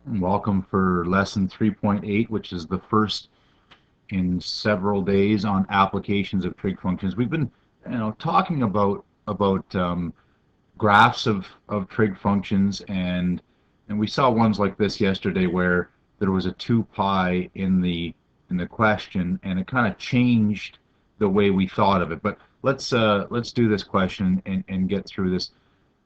Welcome for lesson 3.8, which is the first in several days on applications of trig functions. We've been, talking about graphs of trig functions, and we saw ones like this yesterday where there was a 2 pi in the question, and it kind of changed the way we thought of it. But let's do this question and get through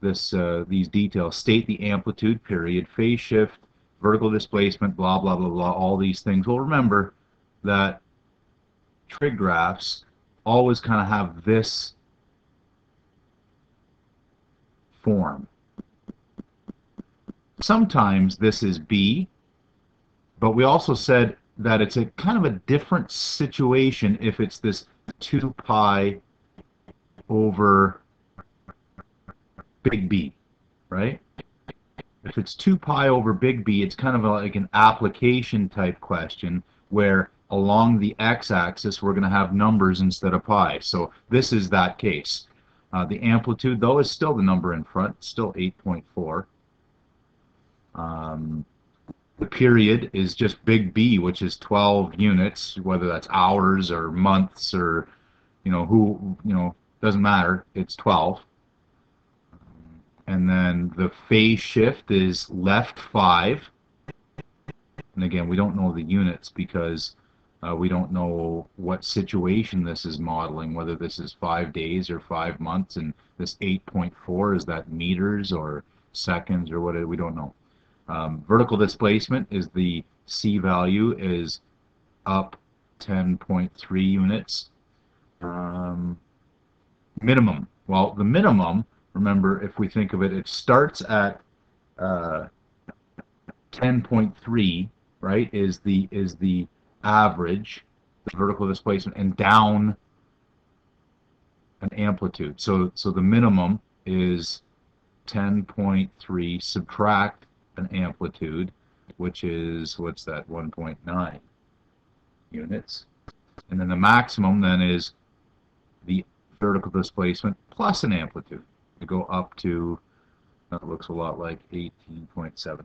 these details. State the amplitude, period, phase shift, vertical displacement, blah, blah, blah, blah, all these things. Well, remember that trig graphs always kind of have this form. Sometimes this is B, but we also said that it's a kind of a different situation if it's this 2 pi over big B, right? If it's 2 pi over big B, it's kind of like an application type question where along the x-axis we're going to have numbers instead of pi. So this is that case. The amplitude, though, is still the number in front, still 8.4. The period is just big B, which is 12 units, whether that's hours or months or, doesn't matter. It's 12. And then the phase shift is left 5. And again, we don't know the units because we don't know what situation this is modeling, whether this is 5 days or 5 months, and this 8.4, is that meters or seconds or what, we don't know. Vertical displacement is the C value is up 10.3 units. Minimum. Well, the minimum, remember, if we think of it, it starts at 10.3, right, is the average, the vertical displacement, and down an amplitude. So the minimum is 10.3 subtract an amplitude, which is, what's that, 1.9 units. And then the maximum then is the vertical displacement plus an amplitude to go up to, that looks a lot like 18.7.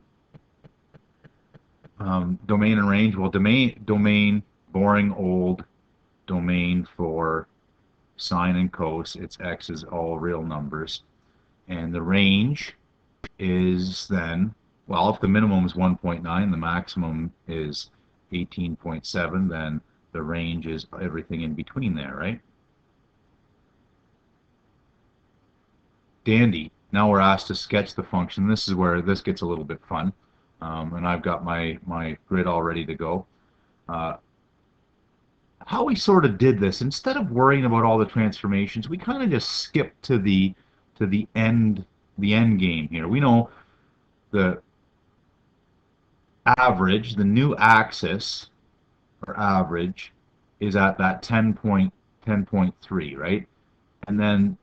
Domain and range, well, domain, boring old domain for sine and cos, its x is all real numbers. And the range is then, well, if the minimum is 1.9, the maximum is 18.7, then the range is everything in between there, right? Dandy. Now we're asked to sketch the function. This is where this gets a little bit fun. And I've got my grid all ready to go. How we sort of did this, instead of worrying about all the transformations, we kind of just skipped to the end game here. We know the average, the new axis or average, is at that 10.3, right? And then,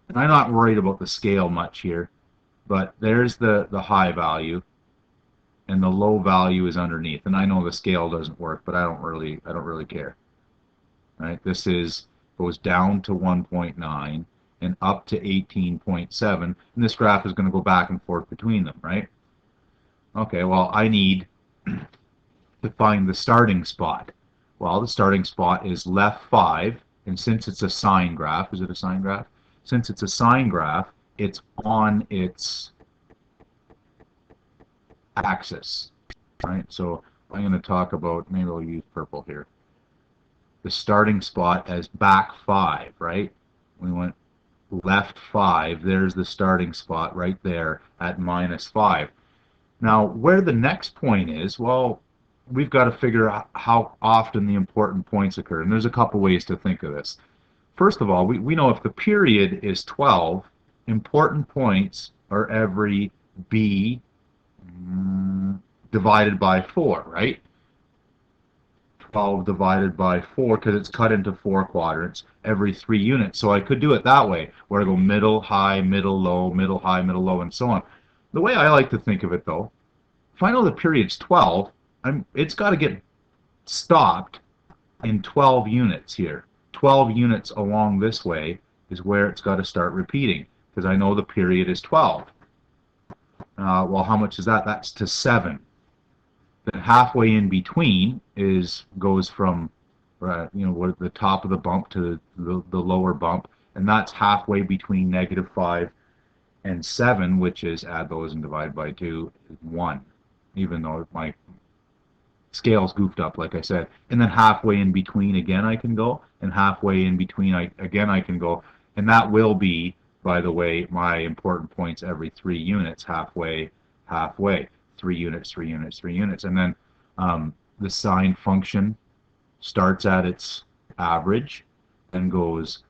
and I'm not worried about the scale much here, but there's the high value, and the low value is underneath. And I know the scale doesn't work, but I don't really care. Right? This goes down to 1.9 and up to 18.7, and this graph is going to go back and forth between them, right? Okay, well, I need to find the starting spot. Well, the starting spot is left 5, and since it's a sine graph, is it a sine graph? Since it's a sine graph, it's on its axis, right? So I'm going to talk about, maybe I'll use purple here, the starting spot as back 5, right? We went left 5, there's the starting spot right there at -5. Now, where the next point is, well, we've got to figure out how often the important points occur, and there's a couple ways to think of this. First of all, we know if the period is 12, important points are every b divided by 4, right? 12 divided by 4, because it's cut into 4 quadrants, every 3 units. So I could do it that way, where I go middle, high, middle, low, middle, high, middle, low, and so on. The way I like to think of it, though, if I know the period's 12, it's got to get stopped in 12 units here. 12 units along this way is where it's got to start repeating, because I know the period is 12. Well, how much is that? That's to 7. Then halfway in between goes from what the top of the bump to the lower bump, and that's halfway between -5 and 7, which is add those and divide by 2 is 1, even though my scale's goofed up, like I said. And then halfway in between again I can go, and halfway in between I can go, and that will be, by the way, my important points every 3 units, halfway, halfway, 3 units, 3 units, 3 units, and then the sine function starts at its average and goes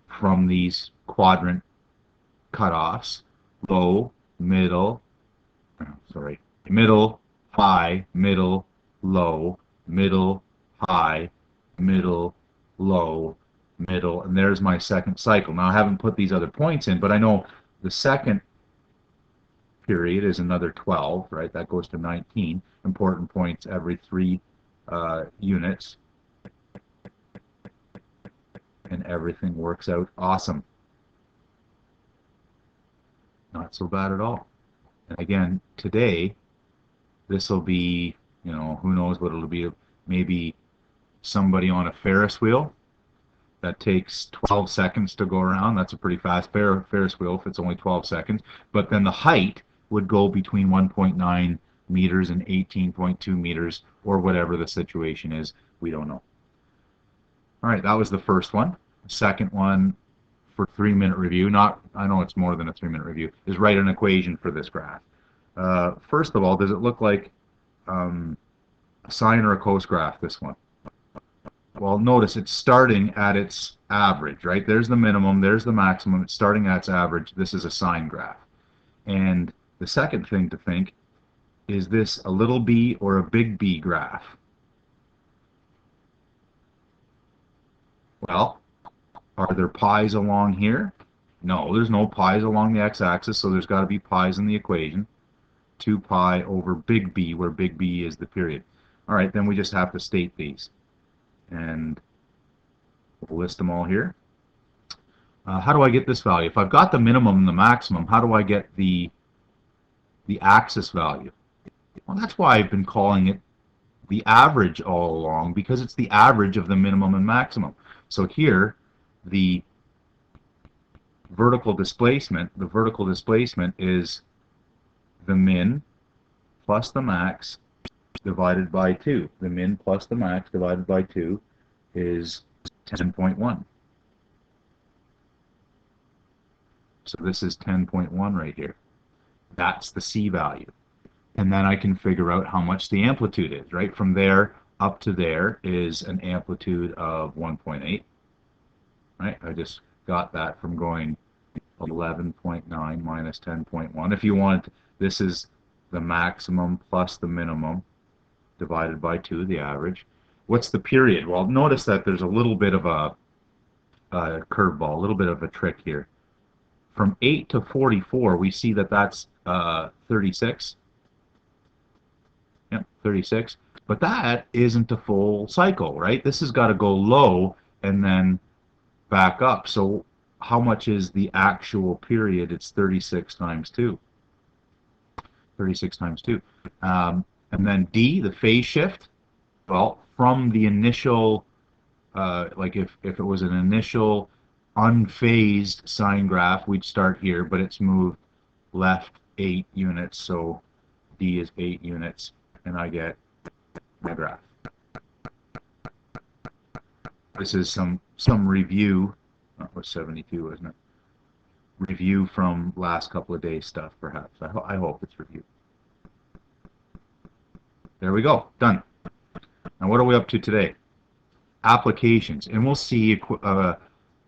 from these quadrant cutoffs: low, middle, middle, high, middle, low, middle, high, middle, low, middle, and there's my second cycle. Now I haven't put these other points in, but I know the second period is another 12, right? That goes to 19 important points every 3 units, and everything works out awesome. Not so bad at all. And again, today, this will be, who knows what it'll be, maybe somebody on a Ferris wheel that takes 12 seconds to go around. That's a pretty fast Ferris wheel if it's only 12 seconds. But then the height would go between 1.9 meters and 18.2 meters, or whatever the situation is. We don't know. All right, that was the first one. The second one, for 3-minute review, I know it's more than a 3-minute review, is write an equation for this graph. First of all, does it look like a sine or a cos graph, this one? Well, notice it's starting at its average, right? There's the minimum, there's the maximum, it's starting at its average. This is a sine graph. And the second thing to think, is this a little b or a big B graph? Well, are there pi's along here? No, there's no pi's along the x-axis, so there's got to be pi's in the equation. 2 pi over big B, where big B is the period. All right, then we just have to state these. And we'll list them all here. How do I get this value? If I've got the minimum and the maximum, how do I get the axis value? Well, that's why I've been calling it the average all along, because it's the average of the minimum and maximum. So here, the vertical displacement is the min plus the max divided by 2. The min plus the max divided by 2 is 10.1. So this is 10.1 right here. That's the C value. And then I can figure out how much the amplitude is, right? From there up to there is an amplitude of 1.8. Right? I just got that from going 11.9 minus 10.1. If you want, this is the maximum plus the minimum divided by 2, the average. What's the period? Well, notice that there's a little bit of a curveball, a little bit of a trick here. From 8 to 44, we see that that's 36. Yep, 36. But that isn't a full cycle, right? This has got to go low and then back up. So how much is the actual period? It's 36 times 2. 36 times 2. And then D, the phase shift. Well, from the initial, like if it was an initial unphased sine graph, we'd start here, but it's moved left 8 units, so D is 8 units, and I get my graph. This is some review. That was 72, isn't it? Review from last couple of days stuff, perhaps. I hope it's review. There we go. Done. Now what are we up to today? Applications. And we'll see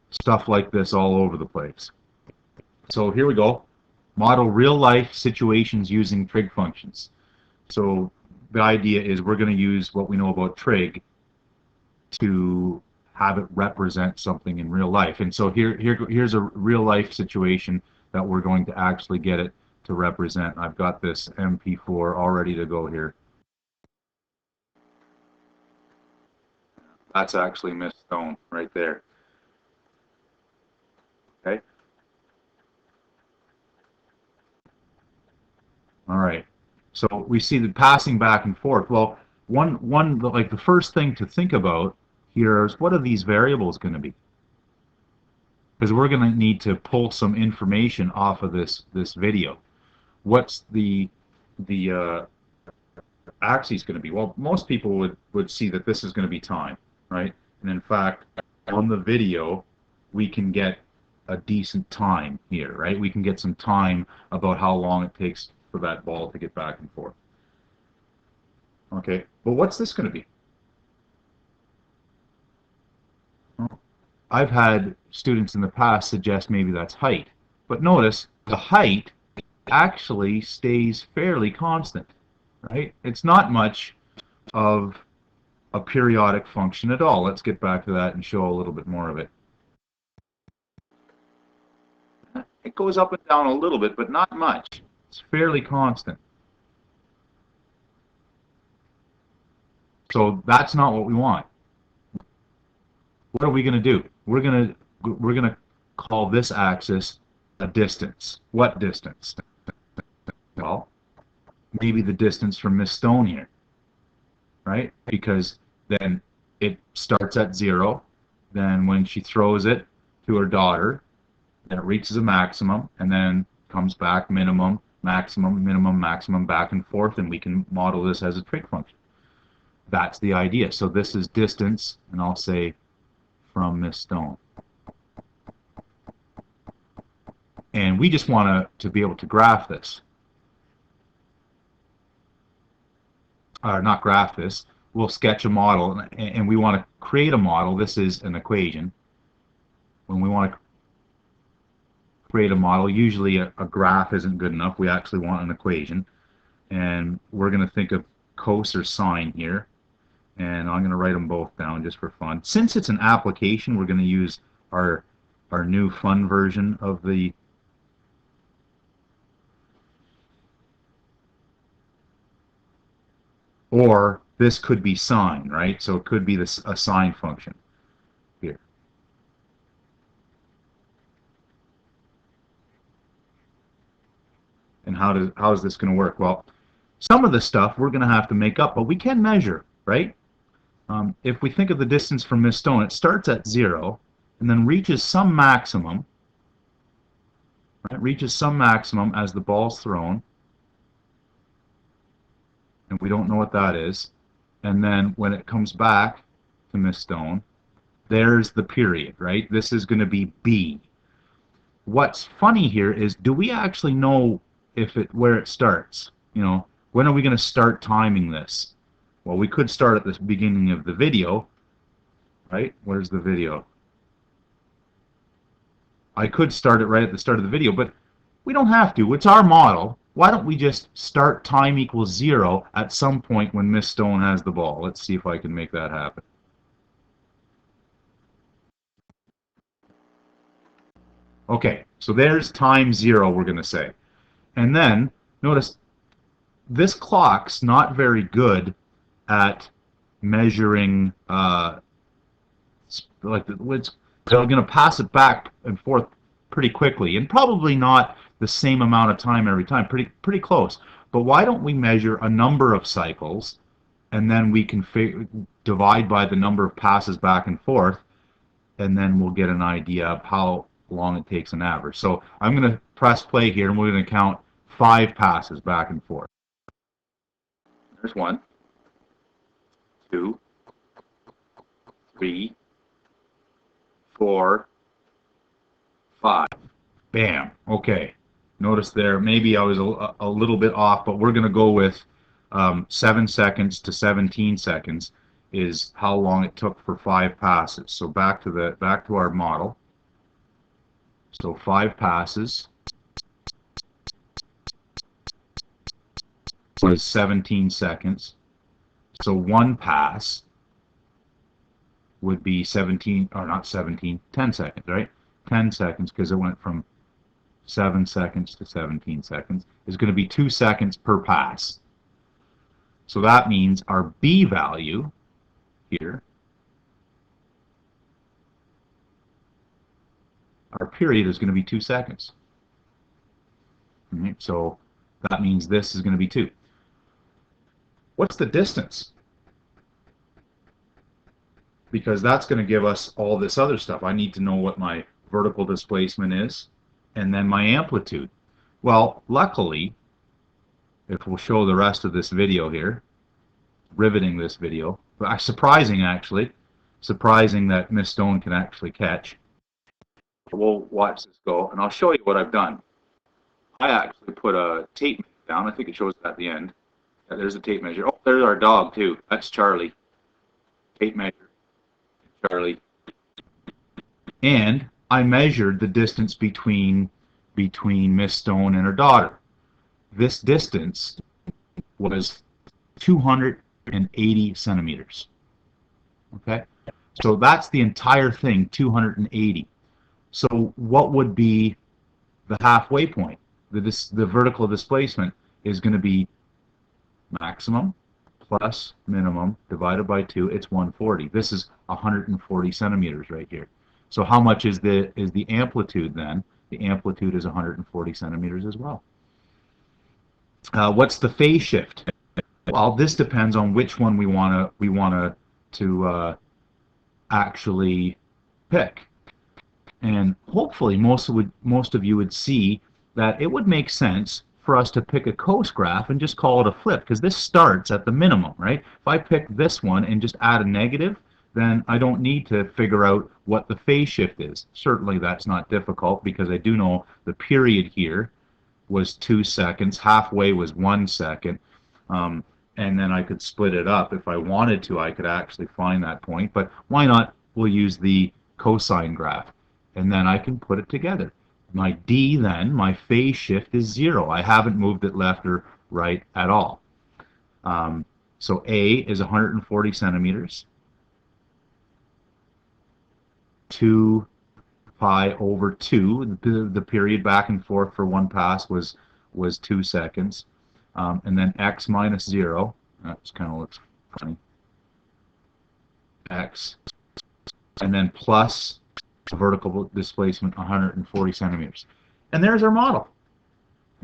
stuff like this all over the place. So here we go. Model real-life situations using trig functions. So the idea is we're going to use what we know about trig to have it represent something in real life. And so here's a real-life situation that we're going to actually get it to represent. I've got this MP4 all ready to go here. That's actually Miss Stone right there. Okay. All right. So we see the passing back and forth. Well, like the first thing to think about here is what are these variables going to be? Because we're going to need to pull some information off of this video. What's the axis going to be? Well, most people would see that this is going to be time, right? And in fact, on the video, we can get a decent time here, right? We can get some time about how long it takes for that ball to get back and forth. Okay, but what's this going to be? Well, I've had students in the past suggest maybe that's height. But notice the height actually stays fairly constant, right? It's not much of a periodic function at all. Let's get back to that and show a little bit more of it. It goes up and down a little bit, but not much. It's fairly constant. So that's not what we want. What are we going to do? We're going to call this axis a distance. What distance? Well, maybe the distance from Miss Stone here, right? Because then it starts at 0. Then when she throws it to her daughter, then it reaches a maximum, and then comes back minimum, maximum, minimum, maximum, back and forth, and we can model this as a trig function. That's the idea. So this is distance, and I'll say from Miss Stone. And we just want to be able to graph this. Not graph this. We'll sketch a model, and we want to create a model. This is an equation. When we want to create a model, usually a graph isn't good enough. We actually want an equation. And we're going to think of cos or sine here. And I'm going to write them both down just for fun. Since it's an application, we're going to use our new fun version of the or this could be sine, right? So it could be a sine function here. And how is this going to work? Well, some of the stuff we're going to have to make up, but we can measure, right? If we think of the distance from Miss Stone, it starts at 0 and then reaches some maximum, right? Reaches some maximum as the ball's thrown, and we don't know what that is. And then when it comes back to Miss Stone, there's the period, right? This is going to be B. What's funny here is, do we actually know where it starts? You know, when are we going to start timing this? Well, we could start at the beginning of the video, right? Where's the video? I could start it right at the start of the video, but we don't have to. It's our model. Why don't we just start time equals 0 at some point when Miss Stone has the ball? Let's see if I can make that happen. Okay, so there's time 0, we're going to say. And then, notice, this clock's not very good at measuring, they're going to pass it back and forth pretty quickly, and probably not the same amount of time every time, pretty close. But why don't we measure a number of cycles, and then we can divide by the number of passes back and forth, and then we'll get an idea of how long it takes on average. So I'm going to press play here, and we're going to count 5 passes back and forth. There's 1, 2, 3, 4, 5. Bam. Okay. Notice there, maybe I was a little bit off, but we're going to go with 7 seconds to 17 seconds is how long it took for 5 passes. So back to our model. So 5 passes was 17 seconds. So 1 pass would be 17, or not 17, 10 seconds, right? 10 seconds, because it went from 7 seconds to 17 seconds, is going to be 2 seconds per pass. So that means our B value here, our period is going to be 2 seconds. Okay, so that means this is going to be 2. what's the distance? Because that's going to give us all this other stuff. I need to know what my vertical displacement is, and then my amplitude. Well, luckily, if we'll show the rest of this video here, riveting this video, surprising actually, surprising that Miss Stone can actually catch. We'll watch this go, and I'll show you what I've done. I actually put a tape down. I think it shows it at the end. Yeah, there's a tape measure. Oh, there's our dog too. That's Charlie. Tape measure. Charlie. And I measured the distance between Miss Stone and her daughter. This distance was 280 centimeters. Okay? So that's the entire thing, 280. So what would be the halfway point? The vertical displacement is going to be maximum plus minimum divided by 2. It's 140. This is 140 centimeters right here. So how much is the amplitude then? The amplitude is 140 centimeters as well. What's the phase shift? Well, this depends on which one we want to actually pick. And hopefully most of you would see that it would make sense for us to pick a coast graph and just call it a flip, because this starts at the minimum, right? If I pick this one and just add a negative, then I don't need to figure out what the phase shift is. Certainly that's not difficult, because I do know the period here was 2 seconds, halfway was 1 second, and then I could split it up. If I wanted to, I could actually find that point, but why not? We'll use the cosine graph, and then I can put it together. My D then, my phase shift is 0. I haven't moved it left or right at all. So A is 140 centimeters. 2 pi over 2. The period back and forth for one pass was 2 seconds. And then X minus 0. That kind of looks funny. X. And then plus vertical displacement 140 centimeters. And there's our model.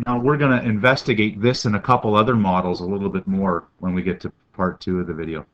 Now we're going to investigate this and a couple other models a little bit more when we get to part 2 of the video.